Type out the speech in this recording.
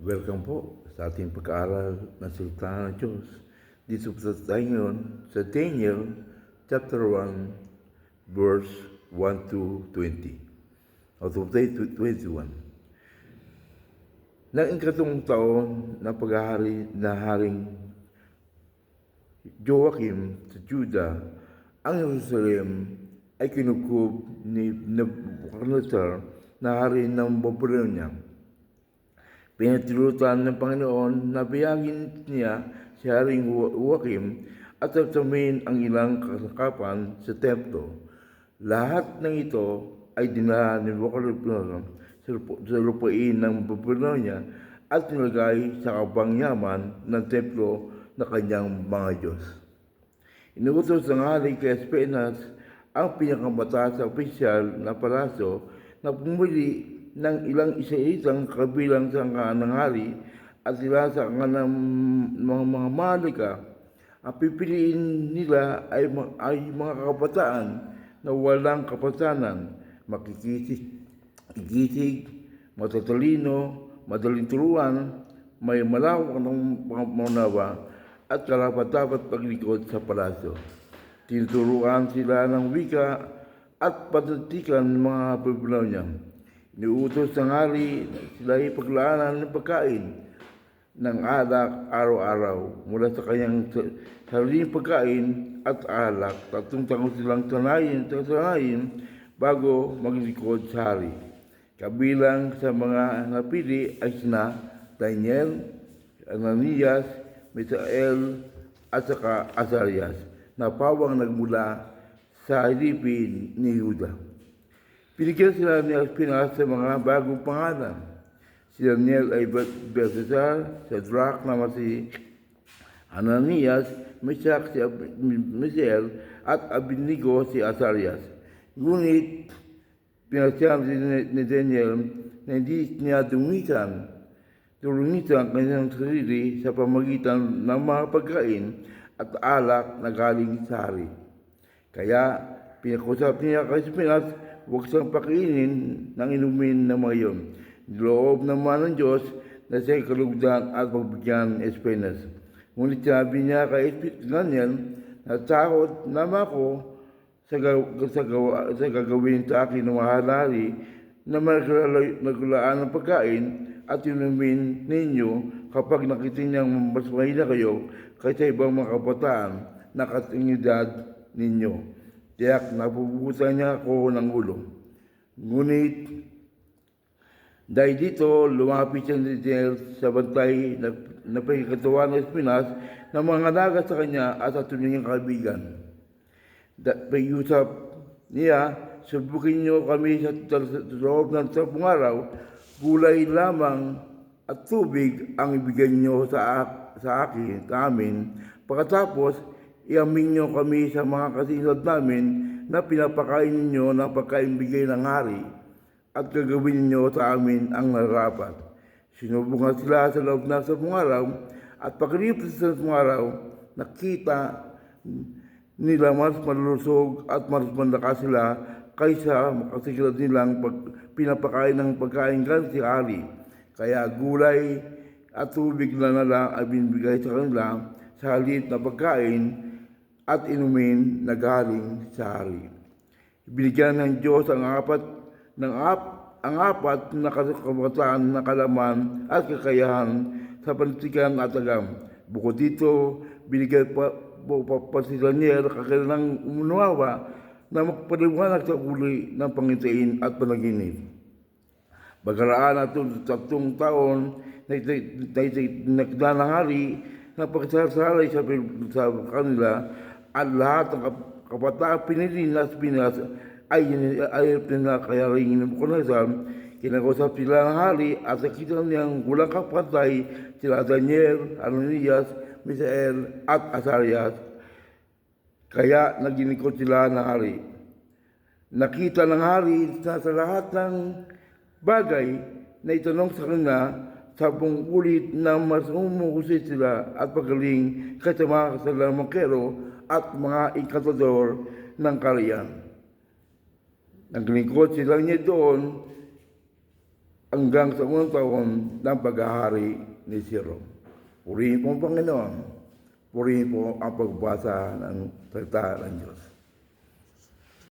Welcome po sa ating pag-aaral ng Salita ng Diyos. Dito po tayo ngayon sa Daniel chapter 1 verse 1 to 20. Out of day 21. Nang ikatong taon ng paghahari na haring Joachim sa Juda, ang Jerusalem ay kinukob ni Nebuchadnezzar na hari ng Babylonia. Pinatulutan ng Panginoon na biyagin niya si Haring Joachim at tatamin ang ilang kasakapan sa templo. Lahat ng ito ay dinala ni Nebuchadnezzar sa lupain ng Babylonia at nilagay sa kabangyaman ng templo na kanyang mga Diyos. Inuutos ng hari kay Aspenas, ang pinakamataas na opisyal na palaso, na pumili ng ilang isa-isang kabilang sa ng hari at sila sa ng mga malika. Ang pipiliin nila ay mga kabataan na walang kapatanan, makikisig, matatalino, madaling turuan, may malawak ng pangunawa at karapat-dapat paglingkod sa palasyo. Tinuturuan sila ng wika at patatikan ng mga Babylonia. Iniutos ng hari na sila ipaglaanan ng pagkain ng alak araw-araw mula sa kanyang sariling pagkain at alak. 3 taon silang sanayin bago maglingkod sa hari. Kabilang sa mga napili ay sina Daniel, Ananias, Misael at saka Azarias, na pawang nagmula sa alipin ni Juda. Pinigyan sila ni Aspenas sa mga bagong pangalan. Si Daniel ay Belshazzar, Shadrach na si Ananias, Meshach si Misael at Abednego si Azarias. Ngunit pinasyahan ni Daniel na hindi niya dungisan ang kanyang sarili sa pamagitan ng mga pagkain at alak na galing sa hari. Kaya pinakusap niya kay Aspenas, huwag siyang pakainin ng inumin ng mga iyon. Niloob naman ng Diyos na siya'y kalugdan at pagbigyan ni Aspenas. Ngunit sinabi niya kay Daniel, natakot naman ako sa gagawin sa akin ng mahalari na naglaan ng pagkain at inumin ninyo kapag nakita niyang mas mahina kayo kaysa ibang mga kabataan na kasingidad ninyo. Tiyak napuputan niya ako ng ulo. Ngunit dahil dito, lumapit siya ni Daniel sa bantay na pagkakatawa ng Aspenas na mga nagas sa kanya at sa tunay niyang kaibigan. Pag-iusap niya, subukin niyo kami sa loob ng 10 araw, gulay lamang at tubig ang ibigay niyo sa amin. Pagkatapos, iamin niyo kami sa mga kasinad namin na pinapakain niyo ng pagkainbigay ng hari at gagawin niyo sa amin ang narapat. Sinubungan sila sa loob ng 10 araw at pagkalipas sa 10 araw, nakita nila mas malusog at mas malakas sila kaysa makasigurad nilang pinapakain ng pagkain galing si hari. Kaya gulay at tubig na lang ay binibigay sa kanila sa halip na pagkain at inumin na galing sa hari. Binigyan ng Diyos ang apat na kabataan na kalaman at kakayahan sa panitikan at agam. Bukod dito, binigay pa si Daniel kakalang umunawa na magpaliwanag sa uli ng pangitain at panaginip. Bagaraan at 3 taon na ng hari na pagsasalay sa kanila at lahat ng kabataan pinili na Aspenas ay pinakayaring ng Nebuchadnezzar. Kinakausap sila ng hari at nakita niyang walang kapatay sila Daniel, Ananias, Misael at Azarias. Kaya naglingkod sila ng hari. Nakita ng hari na sa lahat ng bagay na itanong sa kanila, 10 ulit na mas umuhusit sila at pagaling kaysa mga salamangkero at mga inkantador ng kariyan. Naglingkod sila niya doon hanggang sa unang taon ng paghahari ni Siro. Purihin po ang Panginoon. Purihin po ang pagbasa ng salita ng Diyos.